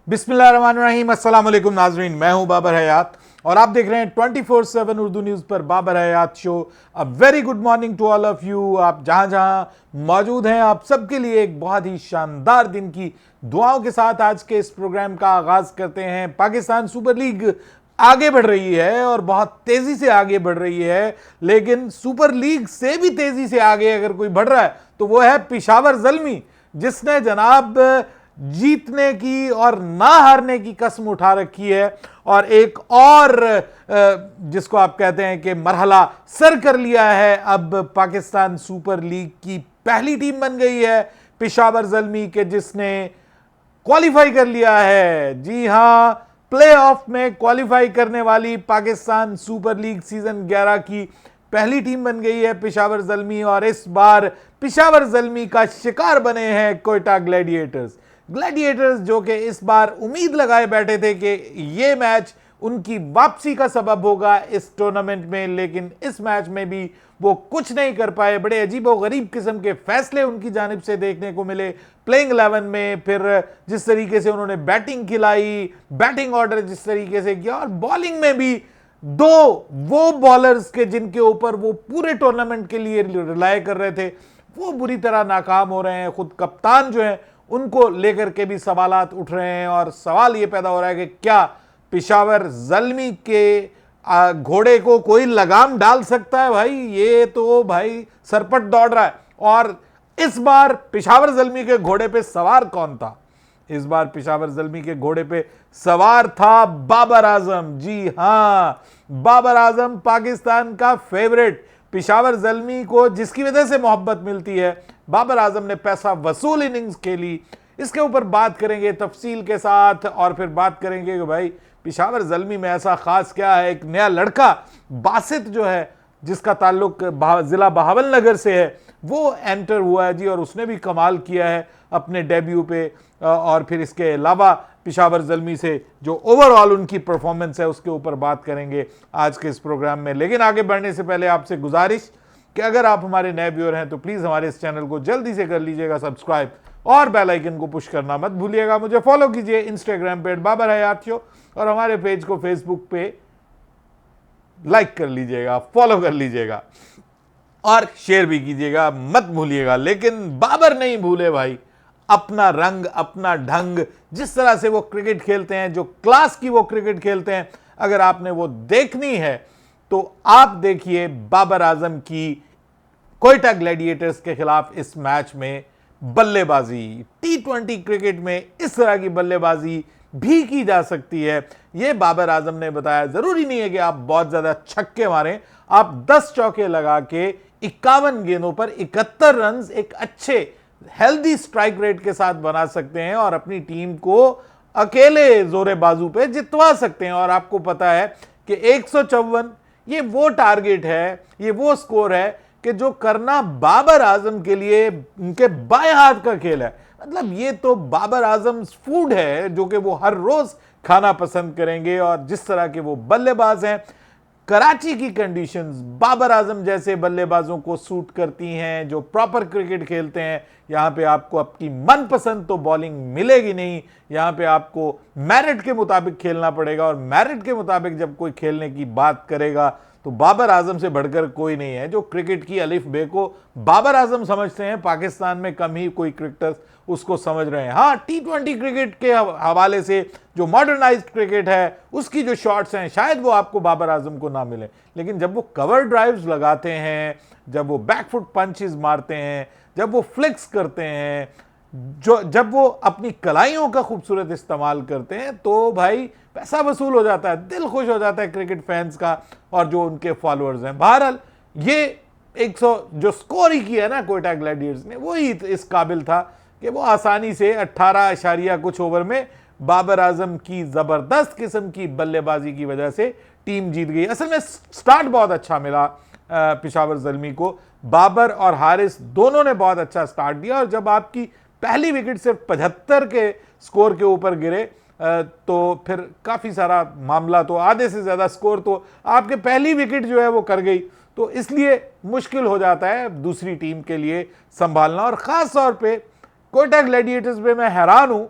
बिस्मिल्लाहिर्रहमानिर्रहीम, अस्सलाम वालेकुम नाजरीन। मैं हूं बाबर हयात और आप देख रहे हैं 24/7 उर्दू न्यूज़ पर Babar Hayat show. A very good morning to all of you. आप जहां जहां मौजूद हैं, आप सबके लिए एक बहुत ही शानदार दिन की दुआओं के साथ आज के इस प्रोग्राम का आगाज करते हैं। पाकिस्तान सुपर लीग आगे बढ़ रही है और बहुत तेजी से आगे बढ़ रही है, लेकिन सुपर लीग से भी तेजी से आगे अगर कोई बढ़ रहा है तो वो है पेशावर ज़ल्मी, जिसने जनाब जीतने की और ना हारने की कसम उठा रखी है और एक और जिसको आप कहते हैं कि मरहला सर कर लिया है। अब पाकिस्तान सुपर लीग की पहली टीम बन गई है पेशावर ज़ल्मी के, जिसने क्वालिफाई कर लिया है। जी हां, प्लेऑफ में क्वालिफाई करने वाली पाकिस्तान सुपर लीग सीजन 11 की पहली टीम बन गई है पेशावर ज़ल्मी। और इस बार पेशावर ज़ल्मी का शिकार बने हैं कोयटा ग्लैडिएटर्स, जो कि इस बार उम्मीद लगाए बैठे थे कि यह मैच उनकी वापसी का सबब होगा इस टूर्नामेंट में, लेकिन इस मैच में भी वो कुछ नहीं कर पाए। बड़े अजीबोगरीब किस्म के फैसले उनकी जानिब से देखने को मिले प्लेइंग 11 में। फिर जिस तरीके से उन्होंने बैटिंग खिलाई, बैटिंग ऑर्डर जिस तरीके से किया, और बॉलिंग में भी दो वो बॉलर्स के जिनके ऊपर वो पूरे टूर्नामेंट के लिए रिलाय कर रहे थे, वो बुरी तरह नाकाम हो रहे हैं। खुद कप्तान जो है उनको लेकर के भी सवालात उठ रहे हैं और सवाल ये पैदा हो रहा है कि क्या पेशावर ज़ल्मी के घोड़े को कोई लगाम डाल सकता है। भाई ये तो भाई सरपट दौड़ रहा है। और इस बार पेशावर ज़ल्मी के घोड़े पे सवार कौन था? इस बार पेशावर ज़ल्मी के घोड़े पे सवार था बाबर आजम। जी हां, बाबर आजम पाकिस्तान का फेवरेट। पेशावर ज़ल्मी को जिसकी वजह से मोहब्बत मिलती है, बाबर आजम ने पैसा वसूल इनिंग्स खेली। इसके ऊपर बात करेंगे तफसील के साथ और फिर बात करेंगे कि भाई पेशावर ज़ल्मी में ऐसा खास क्या है। एक नया लड़का बासित जो है, जिसका ताल्लुक जिला बहावलनगर से है, वो एंटर हुआ है जी, और उसने भी कमाल किया है अपने डेब्यू पे। और फिर इसके अलावा पेशावर ज़ल्मी से जो ओवरऑल उनकी परफॉर्मेंस है उसके ऊपर बात करेंगे आज के इस प्रोग्राम में। लेकिन आगे बढ़ने से पहले आपसे गुजारिश कि अगर आप हमारे नए व्यूअर हैं तो प्लीज़ हमारे इस चैनल को जल्दी से कर लीजिएगा सब्सक्राइब और बेल आइकन को पुश करना मत भूलिएगा। मुझे फॉलो कीजिए इंस्टाग्राम पे बाबर हयात शो, और हमारे पेज को फेसबुक पे लाइक कर लीजिएगा, फॉलो कर लीजिएगा और शेयर भी कीजिएगा, मत भूलिएगा। लेकिन बाबर नहीं भूले भाई अपना रंग, अपना ढंग, जिस तरह से वो क्रिकेट खेलते हैं, जो क्लास की वो क्रिकेट खेलते हैं। अगर आपने वो देखनी है तो आप देखिए बाबर आजम की कोयटा ग्लैडिएटर्स के खिलाफ इस मैच में बल्लेबाजी। T20 क्रिकेट में इस तरह की बल्लेबाजी भी की जा सकती है, यह बाबर आजम ने बताया। जरूरी नहीं है कि आप बहुत ज्यादा छक्के मारें, आप 10 चौके लगा के 51 गेंदों पर 71 रन एक अच्छे हेल्दी स्ट्राइक रेट के साथ बना सकते हैं और अपनी टीम को अकेले जोरे बाजू पे जितवा सकते हैं। और आपको पता है कि 154 ये वो टारगेट है, ये वो स्कोर है कि जो करना बाबर आजम के लिए उनके बाएं हाथ का खेल है। मतलब ये तो बाबर आजम फूड है जो कि वो हर रोज खाना पसंद करेंगे। और जिस तरह के वो बल्लेबाज हैं, कराची की कंडीशंस बाबर आजम जैसे बल्लेबाजों को सूट करती हैं, जो प्रॉपर क्रिकेट खेलते हैं। यहां पे आपको आपकी मनपसंद तो बॉलिंग मिलेगी नहीं, यहां पे आपको मेरिट के मुताबिक खेलना पड़ेगा। और मेरिट के मुताबिक जब कोई खेलने की बात करेगा तो बाबर आजम से बढ़कर कोई नहीं है। जो क्रिकेट की अलिफ बे को बाबर आजम समझते हैं, पाकिस्तान में कम ही कोई क्रिकेटर्स उसको समझ रहे हैं। हाँ, T20 क्रिकेट के हवाले से जो मॉडर्नाइज्ड क्रिकेट है उसकी जो शॉट्स हैं शायद वो आपको बाबर आजम को ना मिले, लेकिन जब वो कवर ड्राइव्स लगाते हैं, जब वो बैकफुट पंचेस मारते हैं, जब वो फ्लिक्स करते हैं, जब वो अपनी कलाइयों का खूबसूरत इस्तेमाल करते हैं, तो भाई पैसा वसूल हो जाता है, दिल खुश हो जाता है क्रिकेट फैंस का और जो उनके फॉलोअर्स हैं। बहरहाल ये 100 जो स्कोर ही किया ना कोयटा ग्लैडिएटर्स ने, वो ही इस काबिल था कि वो आसानी से 18 कुछ ओवर में बाबर आजम की जबरदस्त किस्म की बल्लेबाजी की वजह से टीम जीत गई। असल में स्टार्ट बहुत अच्छा मिला पेशावर ज़ल्मी को। बाबर और हारिस दोनों ने बहुत अच्छा स्टार्ट दिया, और जब आपकी पहली विकेट सिर्फ 75 के स्कोर के ऊपर गिरे तो फिर काफ़ी सारा मामला, तो आधे से ज़्यादा स्कोर तो आपके पहली विकेट जो है वो कर गई। तो इसलिए मुश्किल हो जाता है दूसरी टीम के लिए संभालना। और ख़ास तौर पे कोयटा ग्लैडिएटर्स पे मैं हैरान हूँ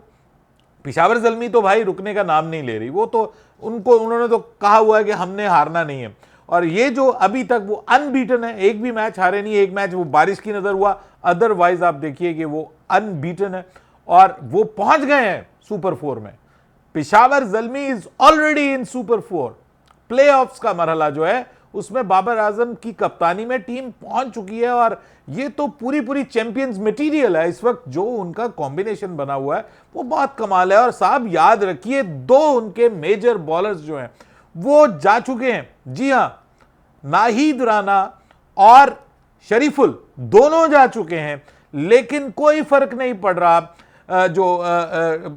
पेशावर ज़ल्मी तो भाई रुकने का नाम नहीं ले रही, वो तो उन्होंने तो कहा हुआ है कि हमने हारना नहीं है। और ये जो अभी तक वो अनबीटन है, एक भी मैच हारे नहीं, एक मैच वो बारिश की नजर हुआ, अदरवाइज आप देखिए कि वो अनबीटन है और वो पहुंच गए हैं सुपर 4 में। Peshawar Zalmi is already in super 4। Playoffs का मरहला जो है उसमें बाबर आजम की कप्तानी में टीम पहुंच चुकी है और ये तो पूरी चैंपियंस मटेरियल है। इस वक्त जो उनका कॉम्बिनेशन बना हुआ है वो बहुत कमाल है। और साहब याद रखिए, 2 उनके मेजर बॉलर्स जो हैं वो जा चुके हैं। जी हां, नाहिद राना और शरीफुल दोनों जा चुके हैं, लेकिन कोई फर्क नहीं पड़ रहा। जो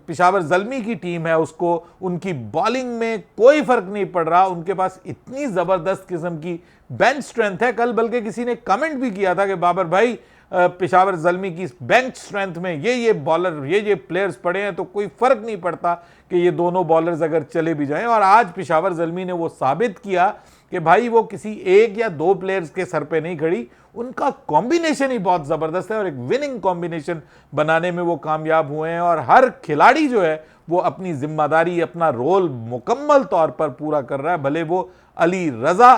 पेशावर ज़ल्मी की टीम है उसको उनकी बॉलिंग में कोई फर्क नहीं पड़ रहा। उनके पास इतनी जबरदस्त किस्म की बेंच स्ट्रेंथ है। कल बल्कि किसी ने कमेंट भी किया था कि बाबर भाई, पेशावर ज़ल्मी की बेंच स्ट्रेंथ में ये बॉलर, ये प्लेयर्स पड़े हैं तो कोई फर्क नहीं पड़ता कि ये दोनों बॉलर्स अगर चले भी जाएं। और आज पेशावर ज़ल्मी ने वो साबित किया कि भाई वो किसी 1 या 2 प्लेयर्स के सर पे नहीं खड़ी, उनका कॉम्बिनेशन ही बहुत जबरदस्त है और एक विनिंग कॉम्बिनेशन बनाने में वो कामयाब हुए हैं। और हर खिलाड़ी जो है वो अपनी जिम्मेदारी, अपना रोल मुकम्मल तौर पर पूरा कर रहा है। भले वो अली रजा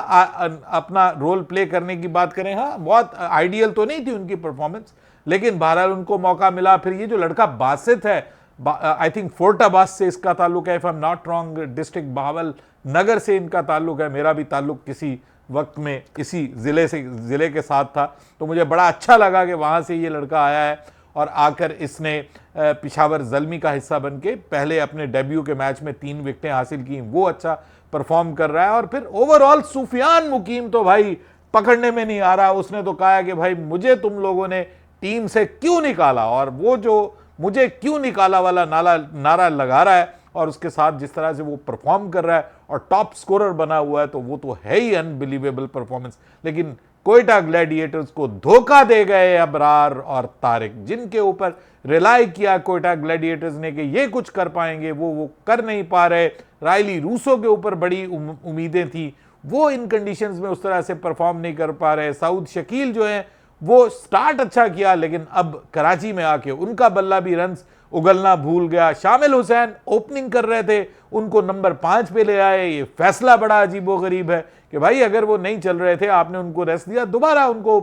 अपना रोल प्ले करने की बात करें, हाँ बहुत आइडियल तो नहीं थी उनकी परफॉर्मेंस, लेकिन बहरहाल उनको मौका मिला। फिर ये जो लड़का बासित है, आई थिंक फोर्टाबाद से इसका ताल्लुक है, if I am not wrong, district Bahawalnagar से इनका ताल्लुक है। मेरा भी ताल्लुक किसी वक्त में इसी ज़िले के साथ था, तो मुझे बड़ा अच्छा लगा कि वहाँ से ये लड़का आया है और आकर इसने पेशावर ज़ल्मी का हिस्सा बन के पहले अपने डेब्यू के मैच में 3 विकेटें हासिल की, वो अच्छा परफॉर्म कर रहा है। और फिर ओवरऑल सुफियान मुकीम तो भाई पकड़ने में नहीं आ रहा। उसने तो कहा कि भाई मुझे तुम लोगों ने टीम से क्यों निकाला, और वो जो मुझे क्यों निकाला वाला नारा लगा रहा है और उसके साथ जिस तरह से वो परफॉर्म कर रहा है और टॉप स्कोरर बना हुआ है, तो वो तो है ही अनबिलीवेबल परफॉर्मेंस। लेकिन कोयटा ग्लैडिएटर्स को धोखा दे गए अबरार और तारिक, जिनके ऊपर रिलाई किया कोयटा ग्लैडिएटर्स ने कि ये कुछ कर पाएंगे, वो कर नहीं पा रहे। रायली रूसो के ऊपर बड़ी उम्मीदें थी, वो इन कंडीशंस में उस तरह से परफॉर्म नहीं कर पा रहे। सऊद शकील जो है वो स्टार्ट अच्छा किया, लेकिन अब कराची में आके उनका बल्ला भी रन्स उगलना भूल गया। शामिल हुसैन ओपनिंग कर रहे थे, उनको नंबर 5 पे ले आए। ये फैसला बड़ा अजीबोगरीब है कि भाई अगर वो नहीं चल रहे थे, आपने उनको रेस्ट दिया, दोबारा उनको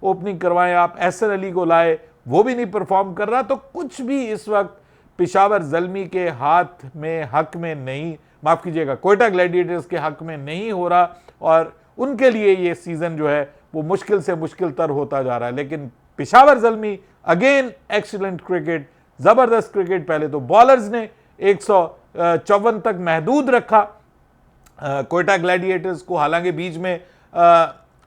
ओपनिंग करवाएं। आप एहसन अली को लाए, वो भी नहीं परफॉर्म कर रहा। तो कुछ भी इस वक्त पेशावर ज़ल्मी के हाथ में, हक में नहीं, माफ कीजिएगा, कोयटा ग्लैडिएटर्स के हक में नहीं हो रहा और उनके लिए ये सीजन जो है वो मुश्किल से मुश्किल तर होता जा रहा है। लेकिन Peshawar Zalmi again excellent cricket, जबरदस्त क्रिकेट। पहले तो बॉलर्स ने 154 तक महदूद रखा कोयटा ग्लैडिएटर्स को, हालांकि बीच में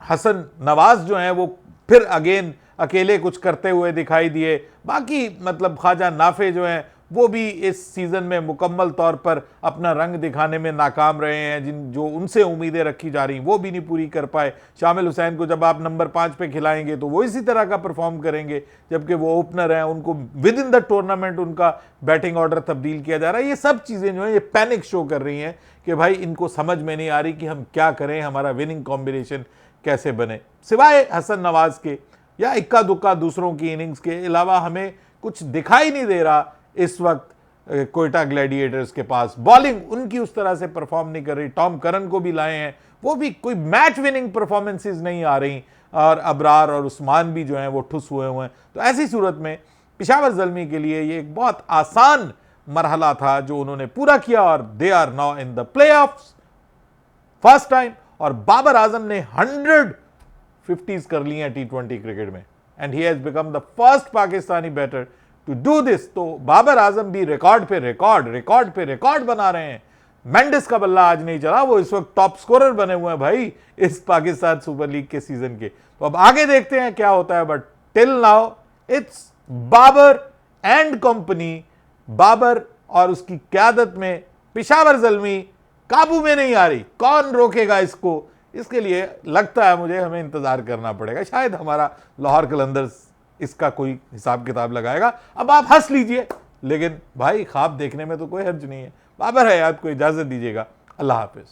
हसन नवाज जो हैं वो फिर अगेन अकेले कुछ करते हुए दिखाई दिए। बाकी मतलब ख्वाजा नाफे जो हैं वो भी इस सीज़न में मुकम्मल तौर पर अपना रंग दिखाने में नाकाम रहे हैं। जो उनसे उम्मीदें रखी जा रही वो भी नहीं पूरी कर पाए। शामिल हुसैन को जब आप नंबर 5 पे खिलाएंगे तो वो इसी तरह का परफॉर्म करेंगे, जबकि वो ओपनर हैं, उनको विद इन द टूर्नामेंट उनका बैटिंग ऑर्डर तब्दील किया जा रहा है। ये सब चीज़ें जो हैं ये पैनिक शो कर रही हैं कि भाई इनको समझ में नहीं आ रही कि हम क्या करें, हमारा विनिंग कॉम्बिनेशन कैसे बने। सिवाय हसन नवाज के या इक्का दुक्का दूसरों की इनिंग्स के अलावा हमें कुछ दिखाई नहीं दे रहा इस वक्त कोयटा ग्लैडिएटर्स के पास। बॉलिंग उनकी उस तरह से परफॉर्म नहीं कर रही। टॉम करन को भी लाए हैं, वो भी कोई मैच विनिंग परफॉर्मेंसेस नहीं आ रही, और अबरार और उस्मान भी जो हैं वो ठुस हुए हैं। तो ऐसी सूरत में पेशावर ज़ल्मी के लिए ये एक बहुत आसान मरहला था जो उन्होंने पूरा किया और they are now in the playoffs first time. और बाबर आजम ने 150s कर ली हैं T20 क्रिकेट में, and he has become the first Pakistani batter to do this. तो बाबर आजम भी रिकॉर्ड पे रिकॉर्ड बना रहे हैं। मेंडिस का बल्ला आज नहीं चला, वो इस वक्त टॉप स्कोरर बने हुए हैं भाई इस पाकिस्तान सुपर लीग के सीजन के। तो अब आगे देखते हैं क्या होता है, but till now it's Babar and company. Babar और उसकी क़यादत में पेशावर ज़ल्मी काबू में नहीं आ रही। कौन रोकेगा इसको? इसके लिए लगता है मुझे हमें इंतजार करना पड़ेगा। शायद हमारा लाहौर कलंदर्स इसका कोई हिसाब किताब लगाएगा। अब आप हंस लीजिए, लेकिन भाई ख्वाब देखने में तो कोई हर्ज नहीं है। बाबर हयात को इजाजत दीजिएगा। अल्लाह हाफिज।